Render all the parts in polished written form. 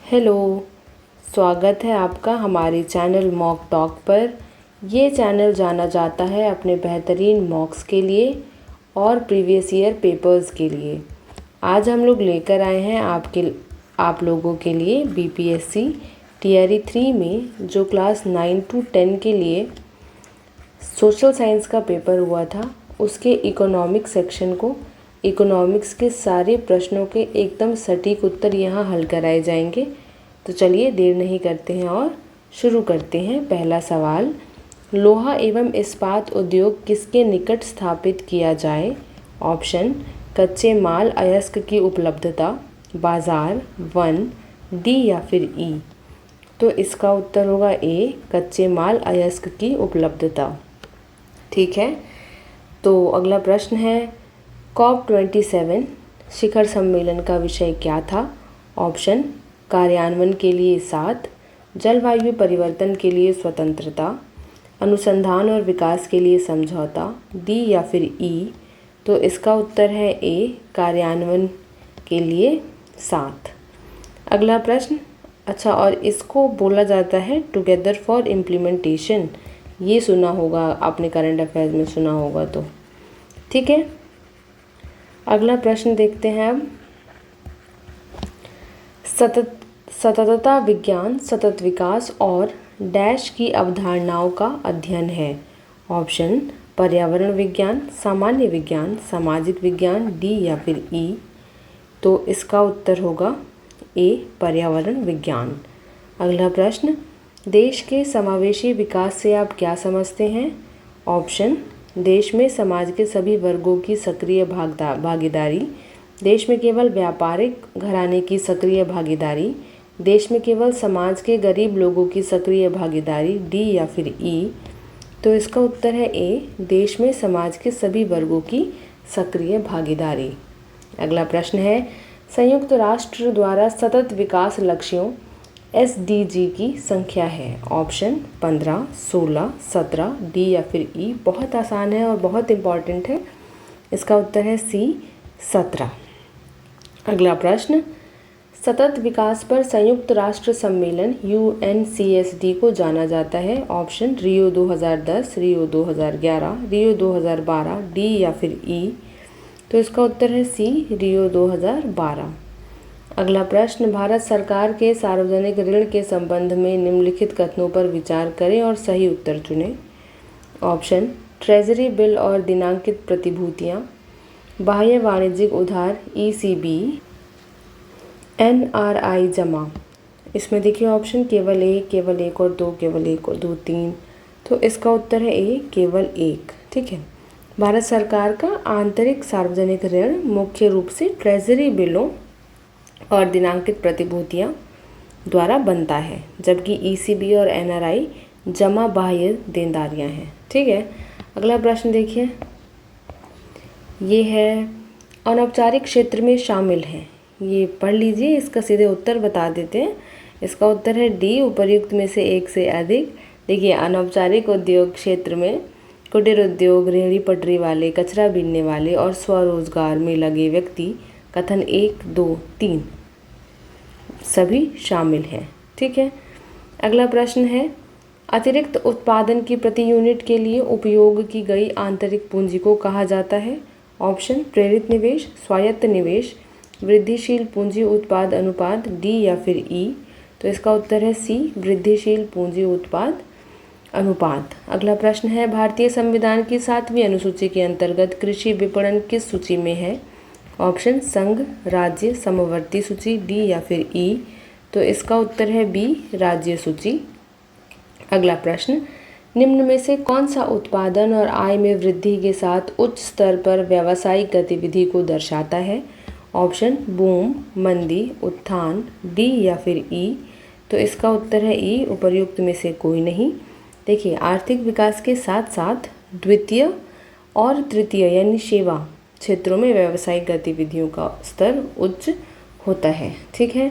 Hello, स्वागत है आपका हमारे चैनल मॉक टॉक पर। ये चैनल जाना जाता है अपने बेहतरीन मॉक्स के लिए और प्रीवियस ईयर पेपर्स के लिए। आज हम लोग लेकर आए हैं आप लोगों के लिए बीपीएससी टीआरई 3 में जो क्लास 9 to 10 के लिए सोशल साइंस का पेपर हुआ था, उसके इकोनॉमिक्स सेक्शन को इकोनॉमिक्स के सारे प्रश्नों के एकदम सटीक उत्तर यहाँ हल कराए जाएंगे। तो चलिए देर नहीं करते हैं और शुरू करते हैं। पहला सवाल, लोहा एवं इस्पात उद्योग किसके निकट स्थापित किया जाए? ऑप्शन, कच्चे माल अयस्क की उपलब्धता, बाजार, वन, डी या फिर ई। तो इसका उत्तर होगा ए, कच्चे माल अयस्क की उपलब्धता। ठीक है, तो अगला प्रश्न है, COP27 शिखर सम्मेलन का विषय क्या था? ऑप्शन, कार्यान्वयन के लिए 7, जलवायु परिवर्तन के लिए स्वतंत्रता, अनुसंधान और विकास के लिए समझौता, डी या फिर ई। तो इसका उत्तर है ए, कार्यान्वयन के लिए 7। अगला प्रश्न, अच्छा, और इसको बोला जाता है टुगेदर फॉर इम्प्लीमेंटेशन। ये सुना होगा आपने, करंट अफेयर्स में सुना होगा तो। ठीक है, अगला प्रश्न देखते हैं अब। सततता विज्ञान सतत विकास और डैश की अवधारणाओं का अध्ययन है। ऑप्शन, पर्यावरण विज्ञान, सामान्य विज्ञान, सामाजिक विज्ञान, डी या फिर ई। तो इसका उत्तर होगा ए, पर्यावरण विज्ञान। अगला प्रश्न, देश के समावेशी विकास से आप क्या समझते हैं? ऑप्शन, देश में समाज के सभी वर्गों की सक्रिय भागीदारी, देश में केवल व्यापारिक घराने की सक्रिय भागीदारी, देश में केवल समाज के गरीब लोगों की सक्रिय भागीदारी, डी या फिर ई। तो इसका उत्तर है ए, देश में समाज के सभी वर्गों की सक्रिय भागीदारी। अगला प्रश्न है, संयुक्त राष्ट्र द्वारा सतत विकास लक्ष्यों SDG की संख्या है। ऑप्शन, 15, 16, 17, डी या फिर ई। बहुत आसान है और बहुत इम्पॉर्टेंट है। इसका उत्तर है सी, 17। अगला प्रश्न, सतत विकास पर संयुक्त राष्ट्र सम्मेलन UNCSD को जाना जाता है। ऑप्शन, रियो 2010, रियो 2011, रियो 2012, डी या फिर ई। तो इसका उत्तर है सी, रियो 2012। अगला प्रश्न, भारत सरकार के सार्वजनिक ऋण के संबंध में निम्नलिखित कथनों पर विचार करें और सही उत्तर चुनें। ऑप्शन, ट्रेजरी बिल और दिनांकित प्रतिभूतियाँ, बाह्य वाणिज्यिक उधार ECB, NRI जमा। इसमें देखिए ऑप्शन, केवल एक, केवल एक और दो, केवल एक और दो, 3। तो इसका उत्तर है ए, केवल एक। ठीक है, भारत सरकार का आंतरिक सार्वजनिक ऋण मुख्य रूप से ट्रेजरी बिलों और दिनांकित प्रतिभूतियाँ द्वारा बनता है, जबकि ECB और NRI जमा बाह्य देनदारियाँ हैं। ठीक है, अगला प्रश्न देखिए, ये है अनौपचारिक क्षेत्र में शामिल है। ये पढ़ लीजिए, इसका सीधे उत्तर बता देते हैं। इसका उत्तर है डी, उपर्युक्त में से एक से अधिक। देखिए, अनौपचारिक उद्योग क्षेत्र में कुटीर उद्योग, रेहड़ी पटरी वाले, कचरा बीनने वाले और स्वरोजगार में लगे व्यक्ति कथन 1, 2, 3 सभी शामिल हैं। ठीक है, अगला प्रश्न है, अतिरिक्त उत्पादन की प्रति यूनिट के लिए उपयोग की गई आंतरिक पूंजी को कहा जाता है। ऑप्शन, प्रेरित निवेश, स्वायत्त निवेश, वृद्धिशील पूंजी उत्पाद अनुपात, डी या फिर ई। तो इसका उत्तर है सी, वृद्धिशील पूंजी उत्पाद अनुपात। अगला प्रश्न है, भारतीय संविधान की 7वीं अनुसूची के अंतर्गत कृषि विपणन किस सूची में है? ऑप्शन, संघ, राज्य, समवर्ती सूची, डी या फिर ई। तो इसका उत्तर है बी, राज्य सूची। अगला प्रश्न, निम्न में से कौन सा उत्पादन और आय में वृद्धि के साथ उच्च स्तर पर व्यावसायिक गतिविधि को दर्शाता है? ऑप्शन, बूम, मंदी, उत्थान, डी या फिर ई। तो इसका उत्तर है ई, उपर्युक्त में से कोई नहीं। देखिए, आर्थिक विकास के साथ साथ द्वितीय और तृतीय यानी सेवा क्षेत्रों में व्यावसायिक गतिविधियों का स्तर उच्च होता है। ठीक है,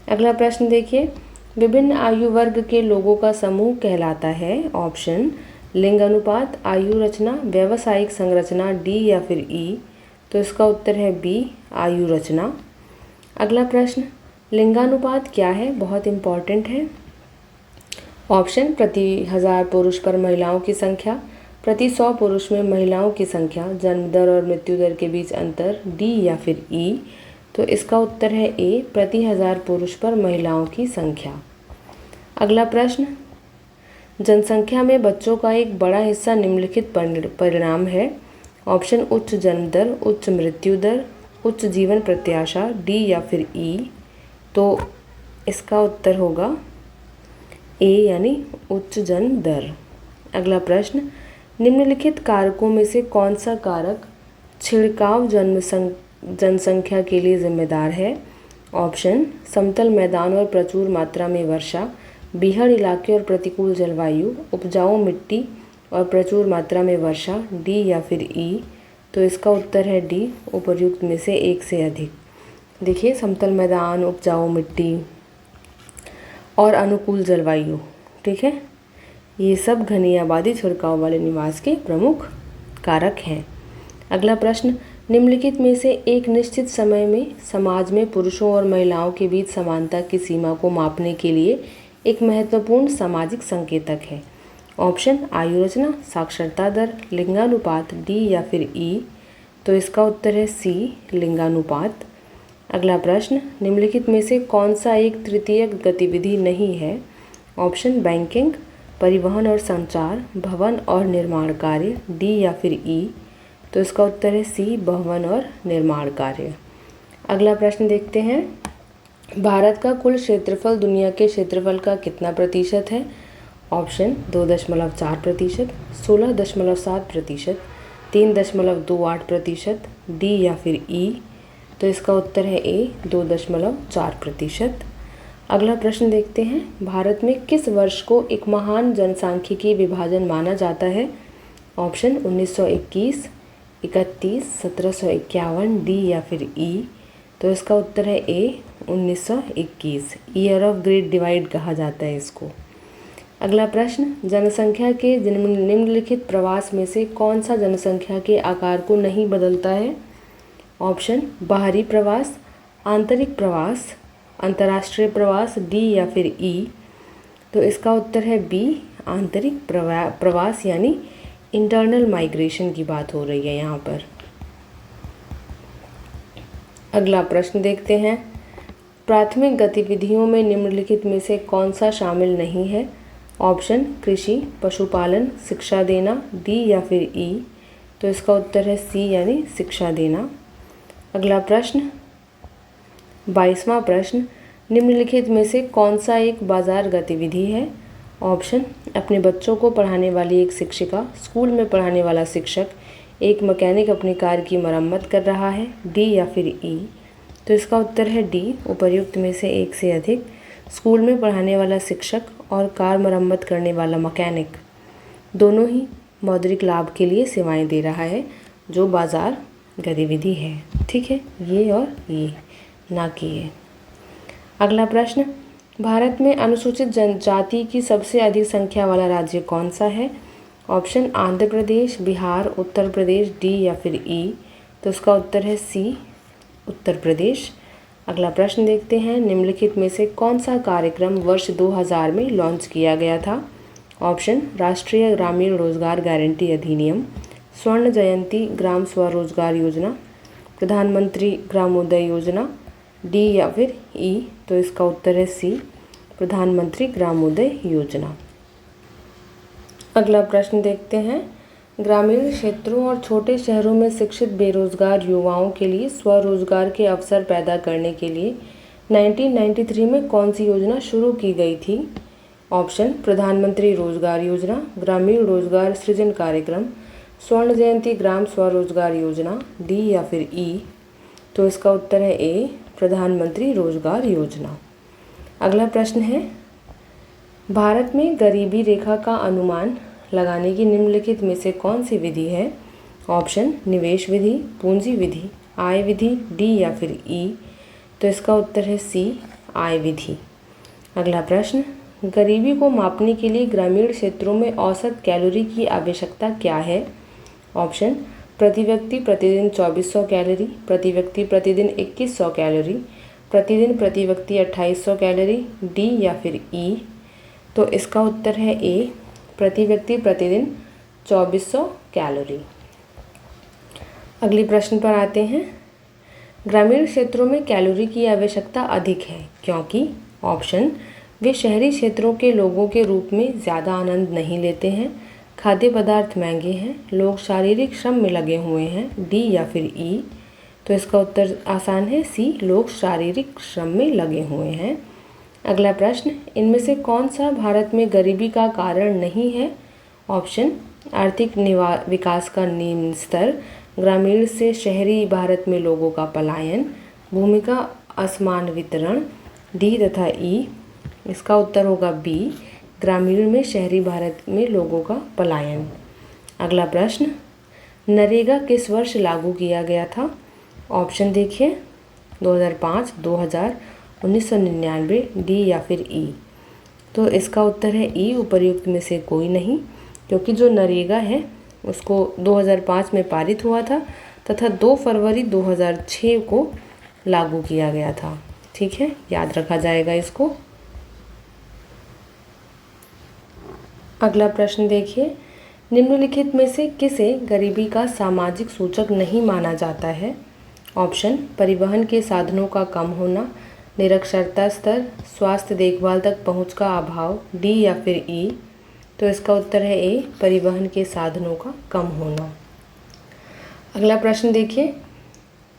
अगला प्रश्न देखिए, विभिन्न आयु वर्ग के लोगों का समूह कहलाता है। ऑप्शन, लिंग अनुपात, आयु रचना, व्यावसायिक संरचना, डी या फिर ई। तो इसका उत्तर है बी, आयु रचना। अगला प्रश्न, लिंगानुपात क्या है, बहुत इम्पॉर्टेंट है। ऑप्शन प्रति 1000 पुरुष पर महिलाओं की संख्या, प्रति 100 पुरुष में महिलाओं की संख्या, जन्म दर और मृत्यु दर के बीच अंतर, डी या फिर ई। तो इसका उत्तर है ए, प्रति 1000 पुरुष पर महिलाओं की संख्या। अगला प्रश्न, जनसंख्या में बच्चों का एक बड़ा हिस्सा निम्नलिखित परिणाम है। ऑप्शन उच्च जन्म दर, उच्च मृत्यु दर, उच्च जीवन प्रत्याशा, डी या फिर ई। तो इसका उत्तर होगा ए यानी उच्च जन्म दर। अगला प्रश्न, निम्नलिखित कारकों में से कौन सा कारक छिड़काव जनसंख्या के लिए जिम्मेदार है। ऑप्शन समतल मैदान और प्रचुर मात्रा में वर्षा, बीहड़ इलाके और प्रतिकूल जलवायु, उपजाऊ मिट्टी और प्रचुर मात्रा में वर्षा, डी या फिर ई। तो इसका उत्तर है डी, उपर्युक्त में से एक से अधिक। देखिए, समतल मैदान, उपजाऊ मिट्टी और अनुकूल जलवायु, ठीक है, ये सब घनी आबादी छिड़काव वाले निवास के प्रमुख कारक हैं। अगला प्रश्न, निम्नलिखित में से एक निश्चित समय में समाज में पुरुषों और महिलाओं के बीच समानता की सीमा को मापने के लिए एक महत्वपूर्ण सामाजिक संकेतक है। ऑप्शन आयु रचना, साक्षरता दर, लिंगानुपात, डी या फिर ई। तो इसका उत्तर है सी, लिंगानुपात। अगला प्रश्न, निम्नलिखित में से कौन सा एक तृतीयक गतिविधि नहीं है। ऑप्शन बैंकिंग, परिवहन और संचार, भवन और निर्माण कार्य, डी या फिर ई। तो इसका उत्तर है सी, भवन और निर्माण कार्य। अगला प्रश्न देखते हैं, भारत का कुल क्षेत्रफल दुनिया के क्षेत्रफल का कितना प्रतिशत है। ऑप्शन 2.4%, 16.7%, 3.28%, डी या फिर ई। तो इसका उत्तर है ए, 2.4%। अगला प्रश्न देखते हैं, भारत में किस वर्ष को एक महान जनसांख्यिकी विभाजन माना जाता है। ऑप्शन 1921, 31, 1751, डी या फिर ई। तो इसका उत्तर है ए, 1921। ईयर ऑफ ग्रेट डिवाइड कहा जाता है इसको। अगला प्रश्न, जनसंख्या के निम्नलिखित प्रवास में से कौन सा जनसंख्या के आकार को नहीं बदलता है। ऑप्शन बाहरी प्रवास, आंतरिक प्रवास, अंतर्राष्ट्रीय प्रवास, डी या फिर ई। तो इसका उत्तर है बी, आंतरिक प्रवास यानी इंटरनल माइग्रेशन की बात हो रही है यहाँ पर। अगला प्रश्न देखते हैं, प्राथमिक गतिविधियों में निम्नलिखित में से कौन सा शामिल नहीं है। ऑप्शन कृषि, पशुपालन, शिक्षा देना, डी या फिर ई। तो इसका उत्तर है सी यानी शिक्षा देना। अगला प्रश्न 22वां प्रश्न, निम्नलिखित में से कौन सा एक बाजार गतिविधि है। ऑप्शन अपने बच्चों को पढ़ाने वाली एक शिक्षिका, स्कूल में पढ़ाने वाला शिक्षक, एक मैकेनिक अपनी कार की मरम्मत कर रहा है, डी या फिर ई। तो इसका उत्तर है डी, उपर्युक्त में से एक से अधिक। स्कूल में पढ़ाने वाला शिक्षक और कार मरम्मत करने वाला मैकेनिक दोनों ही मौद्रिक लाभ के लिए सेवाएं दे रहा है, जो बाजार गतिविधि है। ठीक है, ये और ये, ना कि ये। अगला प्रश्न, भारत में अनुसूचित जनजाति की सबसे अधिक संख्या वाला राज्य कौन सा है। ऑप्शन आंध्र प्रदेश, बिहार, उत्तर प्रदेश, डी या फिर ई। तो उसका उत्तर है सी, उत्तर प्रदेश। अगला प्रश्न देखते हैं, निम्नलिखित में से कौन सा कार्यक्रम वर्ष 2000 में लॉन्च किया गया था। ऑप्शन राष्ट्रीय ग्रामीण रोजगार गारंटी अधिनियम, स्वर्ण जयंती ग्राम स्वरोजगार योजना, प्रधानमंत्री ग्रामोदय योजना, डी या फिर ई। तो इसका उत्तर है सी, प्रधानमंत्री ग्रामोदय योजना। अगला प्रश्न देखते हैं, ग्रामीण क्षेत्रों और छोटे शहरों में शिक्षित बेरोजगार युवाओं के लिए स्वरोजगार के अवसर पैदा करने के लिए 1993 में कौन सी योजना शुरू की गई थी। ऑप्शन प्रधानमंत्री रोजगार योजना, ग्रामीण रोजगार सृजन कार्यक्रम, स्वर्ण जयंती ग्राम स्वरोजगार योजना, डी या फिर ई। तो इसका उत्तर है ए, प्रधानमंत्री रोजगार योजना। अगला प्रश्न है, भारत में गरीबी रेखा का अनुमान लगाने की निम्नलिखित में से कौन सी विधि है। ऑप्शन निवेश विधि, पूंजी विधि, आय विधि, डी या फिर ई। तो इसका उत्तर है सी, आय विधि। अगला प्रश्न, गरीबी को मापने के लिए ग्रामीण क्षेत्रों में औसत कैलोरी की आवश्यकता क्या है। ऑप्शन प्रति व्यक्ति प्रतिदिन 2400 कैलोरी, प्रति व्यक्ति प्रतिदिन 2100 कैलोरी, प्रतिदिन प्रति व्यक्ति 2800 कैलोरी, डी या फिर ई। तो इसका उत्तर है ए, प्रति व्यक्ति प्रतिदिन 2400 कैलोरी। अगले प्रश्न पर आते हैं। ग्रामीण क्षेत्रों में कैलोरी की आवश्यकता अधिक है क्योंकि ऑप्शन वे शहरी क्षेत्रों के लोगों के रूप में ज़्यादा आनंद नहीं लेते हैं, खाद्य पदार्थ महंगे हैं, लोग शारीरिक श्रम में लगे हुए हैं, डी या फिर ई। तो इसका उत्तर आसान है सी, लोग शारीरिक श्रम में लगे हुए हैं। अगला प्रश्न, इनमें से कौन सा भारत में गरीबी का कारण नहीं है? ऑप्शन आर्थिक विकास का निम्न स्तर, ग्रामीण से शहरी भारत में लोगों का पलायन, भूमि का असमान वितरण, डी तथा ई। इसका उत्तर होगा बी, ग्रामीण में शहरी भारत में लोगों का पलायन। अगला प्रश्न, नरेगा किस वर्ष लागू किया गया था? ऑप्शन देखिए 2005, 2000, 1999, डी या फिर ई। तो इसका उत्तर है ई, उपर्युक्त में से कोई नहीं, क्योंकि जो नरेगा है उसको 2005 में पारित हुआ था तथा 2 फरवरी 2006 को लागू किया गया था। ठीक है, याद रखा जाएगा इसको। अगला प्रश्न देखिए, निम्नलिखित में से किसे गरीबी का सामाजिक सूचक नहीं माना जाता है? ऑप्शन परिवहन के साधनों का कम होना, निरक्षरता स्तर, स्वास्थ्य देखभाल तक पहुंच का अभाव, डी या फिर ई। तो इसका उत्तर है ए, परिवहन के साधनों का कम होना। अगला प्रश्न देखिए,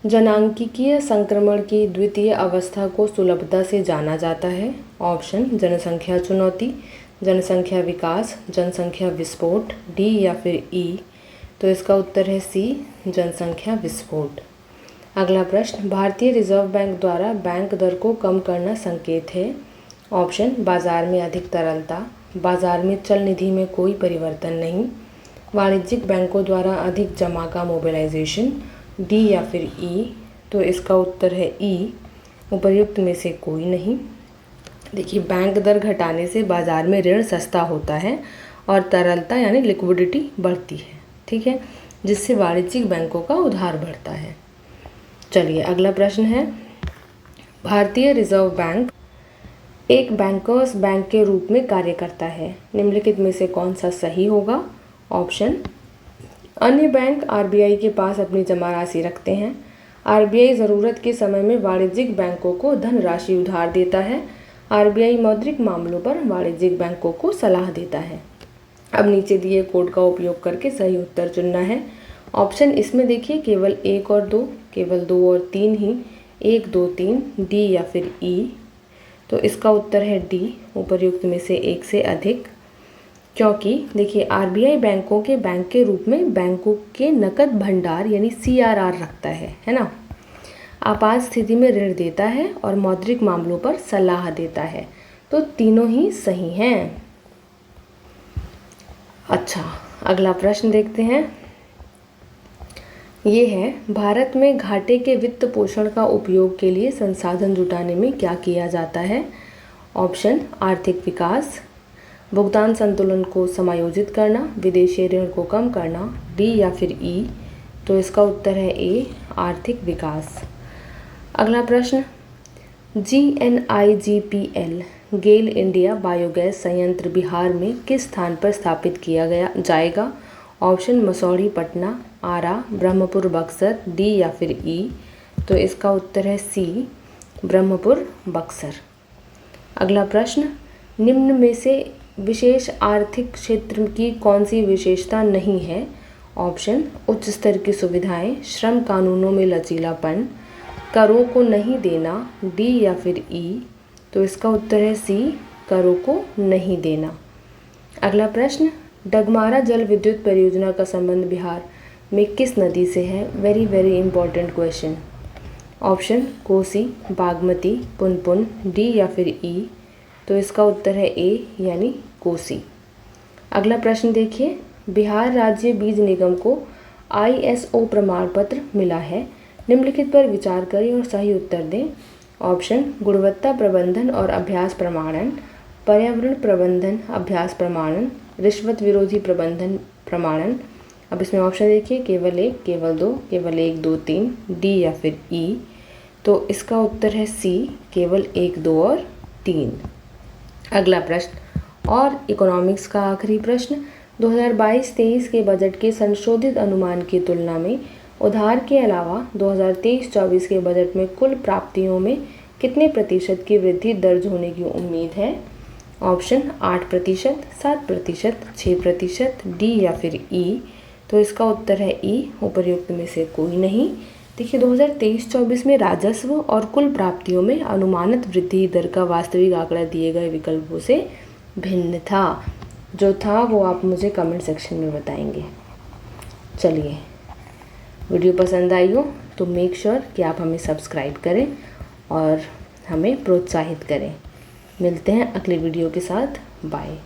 जनांकीय संक्रमण की द्वितीय अवस्था को सुलभता से जाना जाता है। ऑप्शन जनसंख्या चुनौती, जनसंख्या विकास, जनसंख्या विस्फोट, डी या फिर ई। तो इसका उत्तर है सी, जनसंख्या विस्फोट। अगला प्रश्न, भारतीय रिजर्व बैंक द्वारा बैंक दर को कम करना संकेत है। ऑप्शन बाजार में अधिक तरलता, बाजार में चल निधि में कोई परिवर्तन नहीं, वाणिज्यिक बैंकों द्वारा अधिक जमा का मोबिलाइजेशन, डी या फिर ई। तो इसका उत्तर है ई, उपर्युक्त में से कोई नहीं। देखिए, बैंक दर घटाने से बाजार में ऋण सस्ता होता है और तरलता यानी लिक्विडिटी बढ़ती है। ठीक है, जिससे वाणिज्यिक बैंकों का उधार बढ़ता है। चलिए अगला प्रश्न है, भारतीय रिजर्व बैंक एक बैंकर्स बैंक के रूप में कार्य करता है। निम्नलिखित में से कौन सा सही होगा? ऑप्शन अन्य बैंक आरबीआई के पास अपनी जमा राशि रखते हैं। आरबीआई ज़रूरत के समय में वाणिज्यिक बैंकों को धनराशि उधार देता है। आरबीआई मौद्रिक मामलों पर वाणिज्यिक बैंकों को सलाह देता है। अब नीचे दिए कोड का उपयोग करके सही उत्तर चुनना है। ऑप्शन इसमें देखिए केवल 1 और 2, केवल 2 और 3 ही, 1, 2, 3, डी या फिर ई। तो इसका उत्तर है डी, उपर्युक्त में से एक से अधिक, क्योंकि देखिए आरबीआई बैंकों के बैंक के रूप में बैंकों के नकद भंडार यानी सीआरआर रखता है ना, आपात स्थिति में ऋण देता है और मौद्रिक मामलों पर सलाह देता है। तो तीनों ही सही हैं। अच्छा, अगला प्रश्न देखते हैं। ये है, भारत में घाटे के वित्त पोषण का उपयोग के लिए संसाधन जुटाने में क्या किया जाता है? ऑप्शन आर्थिक विकास, भुगतान संतुलन को समायोजित करना, विदेशी ऋण को कम करना, डी या फिर ई। तो इसका उत्तर है ए, आर्थिक विकास। अगला प्रश्न, GNIGPL गेल इंडिया बायोगैस संयंत्र बिहार में किस स्थान पर स्थापित किया जाएगा? ऑप्शन मसौढ़ी पटना, आरा, ब्रह्मपुर बक्सर, डी या फिर ई। तो इसका उत्तर है सी, ब्रह्मपुर बक्सर। अगला प्रश्न, निम्न में से विशेष आर्थिक क्षेत्र की कौन सी विशेषता नहीं है? ऑप्शन उच्च स्तर की सुविधाएं, श्रम कानूनों में लचीलापन, करों को नहीं देना, डी या फिर ई। तो इसका उत्तर है सी, करों को नहीं देना। अगला प्रश्न, डगमारा जल विद्युत परियोजना का संबंध बिहार में किस नदी से है? Very very important question. Option Kosi, Bagmati, Punpun, D या फिर ई। तो इसका उत्तर है ए, यानी कोसी। अगला प्रश्न देखिए, बिहार राज्य बीज निगम को ISO प्रमाण पत्र मिला है। निम्नलिखित पर विचार करें और सही उत्तर दें। ऑप्शन गुणवत्ता प्रबंधन और अभ्यास प्रमाणन, पर्यावरण प्रबंधन अभ्यास प्रमाणन, रिश्वत विरोधी प्रबंधन प्रमाणन। अब इसमें ऑप्शन देखिए केवल 1, केवल 2, केवल 1, 2, 3, डी या फिर ई। तो इसका उत्तर है सी, केवल 1, 2 और 3। अगला प्रश्न और इकोनॉमिक्स का आखिरी प्रश्न, 2022-23 के बजट के संशोधित अनुमान की तुलना में उधार के अलावा 2023-24 के बजट में कुल प्राप्तियों में कितने प्रतिशत की वृद्धि दर्ज होने की उम्मीद है? ऑप्शन 8%, 7%, 6%, डी या फिर ई। तो इसका उत्तर है ई, उपर्युक्त में से कोई नहीं। देखिए 2023-24 में राजस्व और कुल प्राप्तियों में अनुमानित वृद्धि दर का वास्तविक आंकड़ा दिए गए विकल्पों से भिन्न था। जो था वो आप मुझे कमेंट सेक्शन में बताएंगे। चलिए, वीडियो पसंद आई हो तो मेक श्योर कि आप हमें सब्सक्राइब करें और हमें प्रोत्साहित करें। मिलते हैं अगले वीडियो के साथ। बाय।